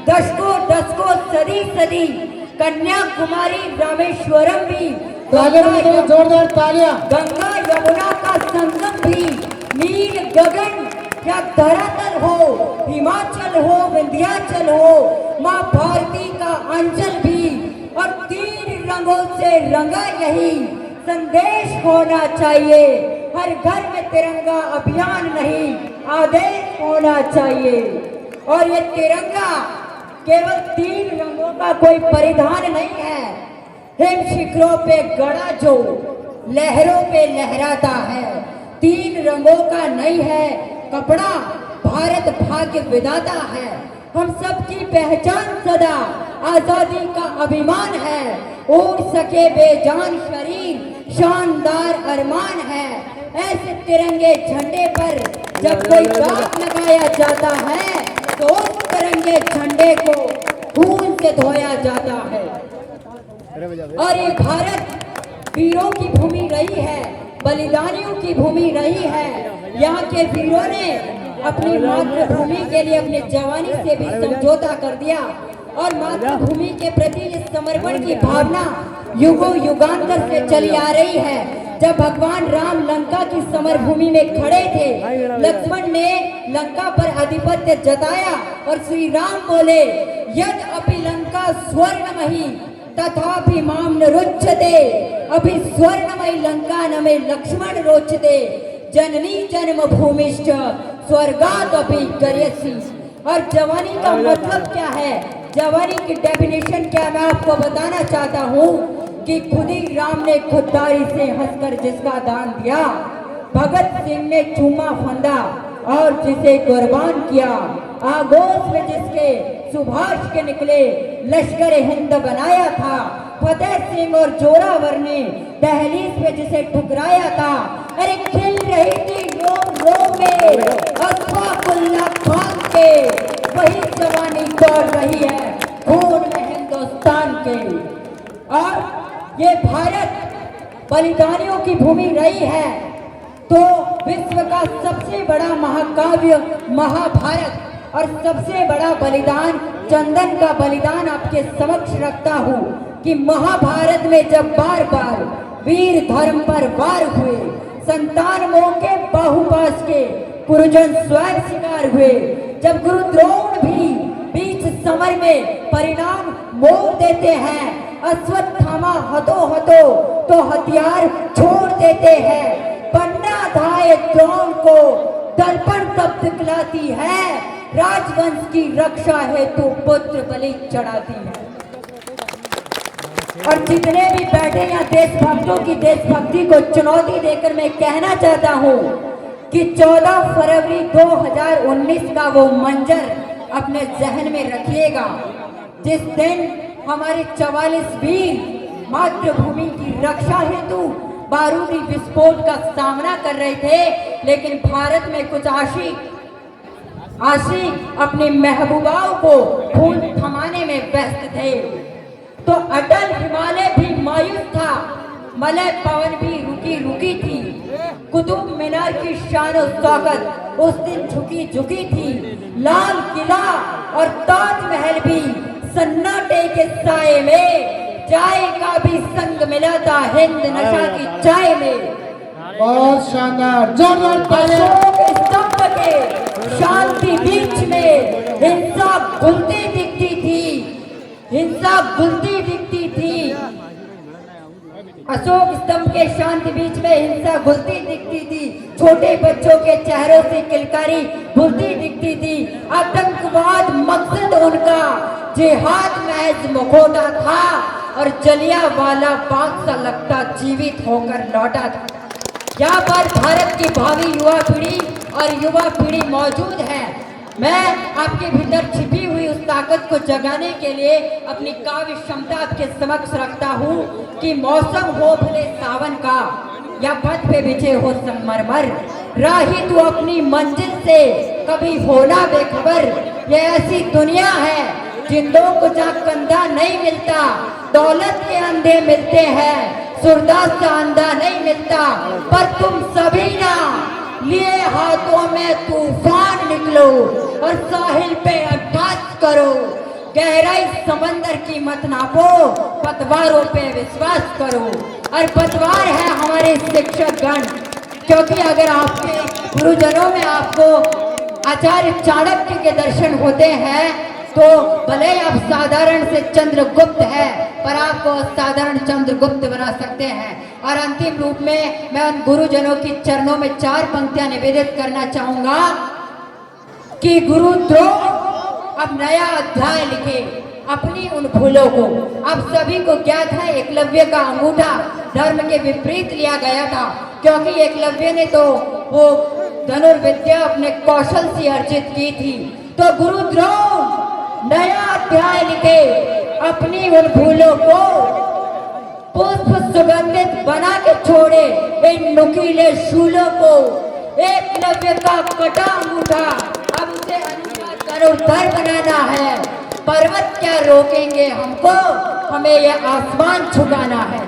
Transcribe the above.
दशकों दशकों सदी सदी कन्याकुमारी रामेश्वरम भी जोरदार तालियां। गंगा यमुना का संगम भी, नील गगन या धरातल हो, हिमाचल हो विंध्याचल हो, माँ भारती का अंचल भी, और तीन रंगों से रंगा यही संदेश होना चाहिए। हर घर में तिरंगा अभियान नहीं, आदेश होना चाहिए। और ये तिरंगा केवल तीन रंगों का कोई परिधान नहीं है, हिम शिखरों पे गड़ा जो लहरों पे लहराता है। तीन रंगों का नहीं है कपड़ा, भारत भाग्य विधाता है। हम सबकी पहचान सदा आजादी का अभिमान है। उड़ सके बेजान शरीर शानदार अरमान है। ऐसे तिरंगे झंडे पर जब कोई दाग लगाया जाता है तो उस तिरंगे झंडे को खून से धोया जाता है। और ये भारत वीरों की भूमि रही है, बलिदानियों की भूमि रही है। यहाँ के वीरों ने अपनी मातृभूमि के लिए अपनी जवानी से भी समझौता कर दिया, और मातृभूमि के प्रति इस समर्पण की भावना युगों युगांतर से चली आ रही है। जब भगवान राम लंका की समरभूमि में खड़े थे, लक्ष्मण ने लंका पर आधिपत्य जताया और श्री राम बोले, यद अपि लंका स्वर्णमयी तथापि माम न रुच्यते, अभी स्वर्णमयी लंका न में लक्ष्मण रोचते, जननी जन्म भूमिष्ठ स्वर्गात अपि गरीयसी। और जवानी का मतलब क्या है, जवानी की डेफिनेशन क्या, मैं आपको बताना चाहता हूँ कि खुद ही राम ने खुददारी से हंसकर जिसका दान दिया, भगत सिंह ने चूमा फंदा और जिसे कुर्बान किया, आगोश में जिसके सुभाष के निकले लश्कर हिंद बनाया था, फतेह सिंह और जोरावर ने दहलीज पे जिसे ठुकराया था। अरे खिल रही थी रोम रोम में अशफाकुल्लाह खान के, वही जवानी दौड़ रही है खून में हिंदुस्तान के। और ये भारत बलिदानियों की भूमि रही है, तो विश्व का सबसे बड़ा महाकाव्य महाभारत और सबसे बड़ा बलिदान चंदन का बलिदान आपके समक्ष रखता हूँ कि महाभारत में जब बार बार वीर धर्म पर वार हुए, संतान मोह के बाहुपाश के गुरुजन स्वयं शिकार हुए, जब गुरु द्रोण भी बीच समर में परिणाम मोड़ देते हैं, अश्वत्थामा हतो हतो तो हथियार छोड़ देते हैं, पन्ना धाये द्रोण को दर्पण तब दिखलाती है, राजवंश की रक्षा हेतु पुत्र बलि चढ़ाती है। और जितने भी बैठे यहाँ देशभक्तों की देशभक्ति को चुनौती देकर मैं कहना चाहता हूँ कि 14 फरवरी 2019 का वो मंजर अपने जहन में रखिएगा, जिस दिन हमारे 44 वीर मातृभूमि की रक्षा हेतु बारूदी विस्फोट का सामना कर रहे थे, लेकिन भारत में कुछ आशिक अपनी महबूबाओं को खून थमाने में व्यस्त थे। तो अटल हिमालय भी मायूस था, मलय पवन भी रुकी रुकी थी, कुतुब मीनार की शान और शौकत उस दिन झुकी झुकी थी, लाल किला और ताजमहल भी सन्नाटे के साए में, चाय का भी संग मिला था हिंद नशा की चाय में। बहुत शानदार, जोरदार तालियां। अशोक स्तंभ के शांति बीच में हिंसा घुलती दिखती थी, हिंसा घुलती दिखती थी। अशोक स्तंभ के शांति बीच में हिंसा घुलती दिखती थी, छोटे बच्चों के चेहरों से किलकारी घुलती दिखती थी। आतंकवाद मकसद उनका जिहाद महज मुखौटा था, और जलियांवाला बाग सा लगता जीवित होकर लौटा था। यहाँ पर भारत की भावी युवा पीढ़ी और युवा पीढ़ी मौजूद है। मैं आपके भीतर छिपी हुई उस ताकत को जगाने के लिए अपनी काव्य क्षमता आपके समक्ष रखता हूँ कि मौसम हो भले सावन का या पथ पे बिछे हो संगमरमर, राही तू अपनी मंजिल से कभी होना बेखबर। ये ऐसी दुनिया है जिंदों को जहाँ कंधा नहीं मिलता, दौलत के अंधे मिलते हैं, सुरदास का अंधा नहीं मिलता। पर तुम सभी ना लिए हाथों में तूफान निकलो और साहिल पे अभ्यास करो, गहराई समंदर की मत नापो, पतवारों पे विश्वास करो। और पतवार है हमारे शिक्षक गण, क्योंकि अगर आपके गुरुजनों में आपको आचार्य चाणक्य के दर्शन होते हैं तो भले ही आप साधारण से चंद्रगुप्त है, पर आपको साधारण चंद्रगुप्त बना सकते हैं। और अंतिम रूप में मैं उन गुरुजनों की चरणों में 4 पंक्तियां निवेदित करना चाहूंगा कि गुरुद्रोह अब नया अध्याय लिखे अपनी उन भूलों को। आप सभी को ज्ञात है एकलव्य का अंगूठा धर्म के विपरीत लिया गया था, क्योंकि एकलव्य ने तो वो धनुर्विद्या अपने कौशल से अर्जित की थी। तो गुरुद्रोह नया अध्याय लिखे अपनी उन भूलों को, पुष्प सुगंधित बना के छोड़े इन नुकीले शूलों को। एकलव्य का कटा अंगूठा अब उसे अनुवाद धनुर्धर बनाना है। पर्वत क्या रोकेंगे हमको, हमें यह आसमान झुकाना है।